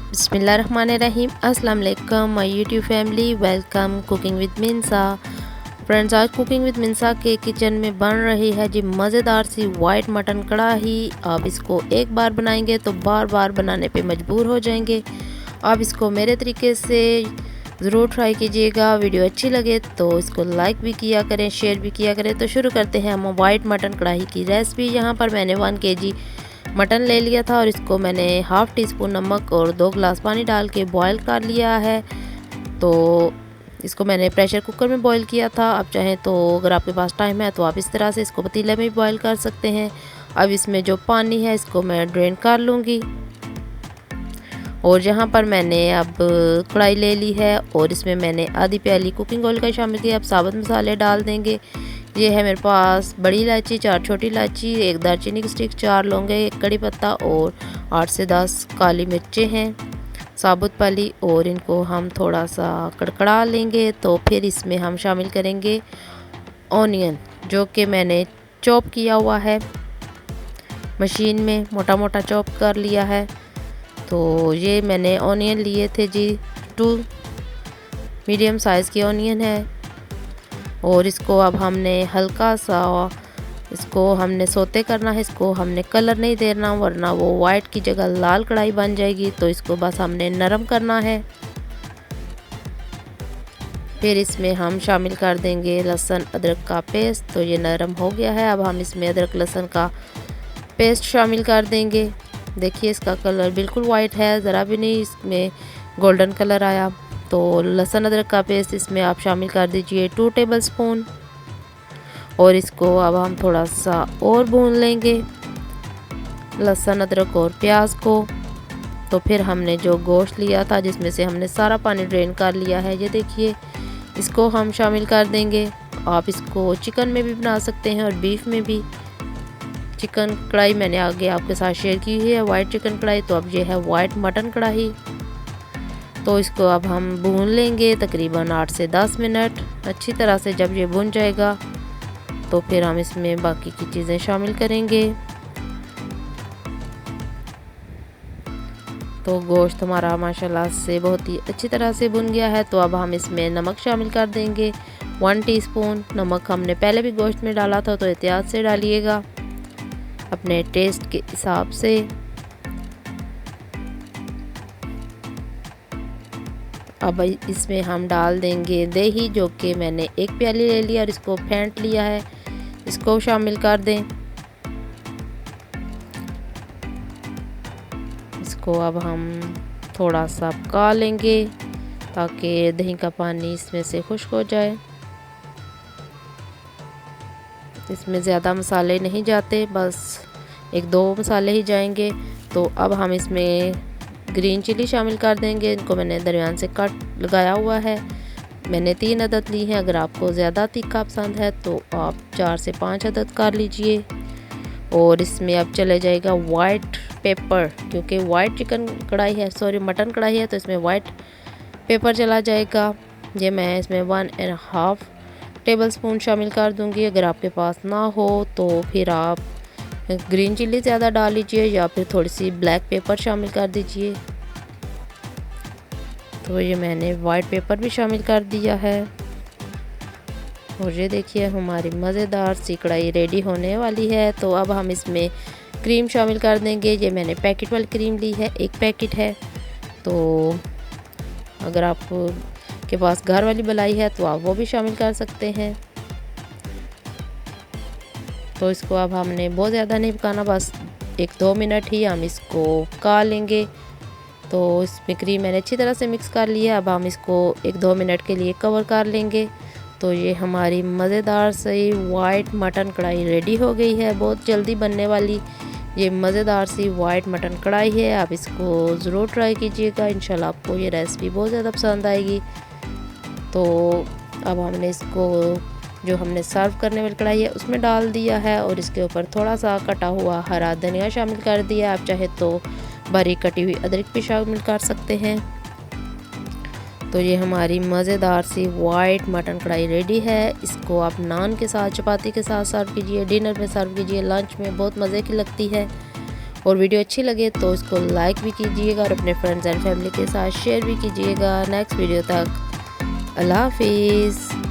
बिस्मिल्लाहिर्रहमानिर्रहीम। अस्सलाम वालेकुम my YouTube family, welcome cooking with Minsa. Friends, आज कुकिंग विद मिनसा के किचन में बन रही है जी मज़ेदार सी वाइट मटन कढ़ाई। आप इसको एक बार बनाएंगे तो बार बार बनाने पे मजबूर हो जाएंगे। आप इसको मेरे तरीके से ज़रूर ट्राई कीजिएगा। वीडियो अच्छी लगे तो इसको लाइक भी किया करें, शेयर भी किया करें। तो शुरू करते हैं हम वाइट मटन कढ़ाई की रेसिपी। यहाँ पर मैंने 1 kg मटन ले लिया था और इसको मैंने हाफ़ टी स्पून नमक और 2 गिलास पानी डाल के बॉईल कर लिया है। तो इसको मैंने प्रेशर कुकर में बॉईल किया था। आप चाहें तो अगर आपके पास टाइम है तो आप इस तरह से इसको पतीले में भी बॉईल कर सकते हैं। अब इसमें जो पानी है इसको मैं ड्रेन कर लूँगी। और यहाँ पर मैंने अब कढ़ाई ले ली है और इसमें मैंने आधी प्याली कुकिंग ऑयल का शामिल किया। अब साबुत मसाले डाल देंगे। ये है मेरे पास बड़ी इलायची, 4 छोटी इलायची, 1 दालचीनी की स्टिक, 4 लौंगे, 1 कड़ी पत्ता और 8 से 10 काली मिर्चें हैं साबुत वाली। और इनको हम थोड़ा सा कड़कड़ा लेंगे। तो फिर इसमें हम शामिल करेंगे ऑनियन, जो कि मैंने चॉप किया हुआ है, मशीन में मोटा मोटा चॉप कर लिया है। तो ये मैंने ऑनियन लिए थे जी, 2 मीडियम साइज़ की ऑनियन है। और इसको अब हमने हल्का सा इसको हमने सोते करना है। इसको हमने कलर नहीं देना, वरना वो वाइट की जगह लाल कढ़ाई बन जाएगी। तो इसको बस हमने नरम करना है। फिर इसमें हम शामिल कर देंगे लहसुन अदरक का पेस्ट। तो ये नरम हो गया है। अब हम इसमें अदरक लहसुन का पेस्ट शामिल कर देंगे। देखिए इसका कलर बिल्कुल वाइट है, ज़रा भी नहीं इसमें गोल्डन कलर आया। तो लहसुन अदरक का पेस्ट इसमें आप शामिल कर दीजिए 2 टेबलस्पून। और इसको अब हम थोड़ा सा और भून लेंगे, लहसुन अदरक और प्याज को। तो फिर हमने जो गोश्त लिया था जिसमें से हमने सारा पानी ड्रेन कर लिया है, ये देखिए, इसको हम शामिल कर देंगे। आप इसको चिकन में भी बना सकते हैं और बीफ में भी। चिकन कढ़ाई मैंने आगे आपके साथ शेयर की हुई है, वाइट चिकन कढ़ाई। तो अब ये है वाइट मटन कढ़ाई। तो इसको अब हम भून लेंगे तकरीबन 8 से 10 मिनट अच्छी तरह से। जब ये भुन जाएगा तो फिर हम इसमें बाकी की चीज़ें शामिल करेंगे। तो गोश्त हमारा माशाल्लाह से बहुत ही अच्छी तरह से भुन गया है। तो अब हम इसमें नमक शामिल कर देंगे 1 टीस्पून। नमक हमने पहले भी गोश्त में डाला था, तो एहतियात से डालिएगा अपने टेस्ट के हिसाब से। अब इसमें हम डाल देंगे दही, जो कि मैंने 1 प्याली ले लिया और इसको फेंट लिया है, इसको शामिल कर दें। इसको अब हम थोड़ा सा पका लेंगे ताकि दही का पानी इसमें से खुश्क हो जाए। इसमें ज़्यादा मसाले नहीं जाते, बस 1-2 मसाले ही जाएंगे। तो अब हम इसमें ग्रीन चिली शामिल कर देंगे। इनको मैंने दरमियान से कट लगाया हुआ है। मैंने 3 अदद ली हैं। अगर आपको ज़्यादा तीखा पसंद है तो आप 4 से 5 अदद कर लीजिए। और इसमें अब चले जाएगा वाइट पेपर, क्योंकि वाइट चिकन कढ़ाई है, सॉरी मटन कढ़ाई है, तो इसमें वाइट पेपर चला जाएगा। ये मैं इसमें 1.5 टेबलस्पून शामिल कर दूंगी। अगर आपके पास ना हो तो फिर आप ग्रीन चिल्ली ज़्यादा डाल लीजिए या फिर थोड़ी सी ब्लैक पेपर शामिल कर दीजिए। तो ये मैंने वाइट पेपर भी शामिल कर दिया है। और ये देखिए हमारी मज़ेदार सी कढ़ाई रेडी होने वाली है। तो अब हम इसमें क्रीम शामिल कर देंगे। ये मैंने पैकेट वाली क्रीम ली है, 1 पैकेट है। तो अगर आप के पास घर वाली मलाई है तो आप वो भी शामिल कर सकते हैं। तो इसको अब हमने बहुत ज़्यादा नहीं पकाना, बस 1-2 मिनट ही हम इसको पका लेंगे। तो इसमें क्रीम मैंने अच्छी तरह से मिक्स कर लिया। अब हम इसको 1-2 मिनट के लिए कवर कर लेंगे। तो ये हमारी मज़ेदार सी वाइट मटन कढ़ाई रेडी हो गई है। बहुत जल्दी बनने वाली ये मज़ेदार सी वाइट मटन कढ़ाई है। आप इसको ज़रूर ट्राई कीजिएगा, इंशाल्लाह आपको ये रेसिपी बहुत ज़्यादा पसंद आएगी। तो अब हमने इसको जो हमने सर्व करने वाली कढ़ाई है उसमें डाल दिया है और इसके ऊपर थोड़ा सा कटा हुआ हरा धनिया शामिल कर दिया। आप चाहे तो बारीक कटी हुई अदरक भी शामिल कर सकते हैं। तो ये हमारी मज़ेदार सी वाइट मटन कढ़ाई रेडी है। इसको आप नान के साथ, चपाती के साथ सर्व कीजिए, डिनर में सर्व कीजिए, लंच में बहुत मज़े की लगती है। और वीडियो अच्छी लगे तो इसको लाइक भी कीजिएगा और अपने फ्रेंड्स एंड फैमिली के साथ शेयर भी कीजिएगा। नेक्स्ट वीडियो तक अल्लाह हाफिज़।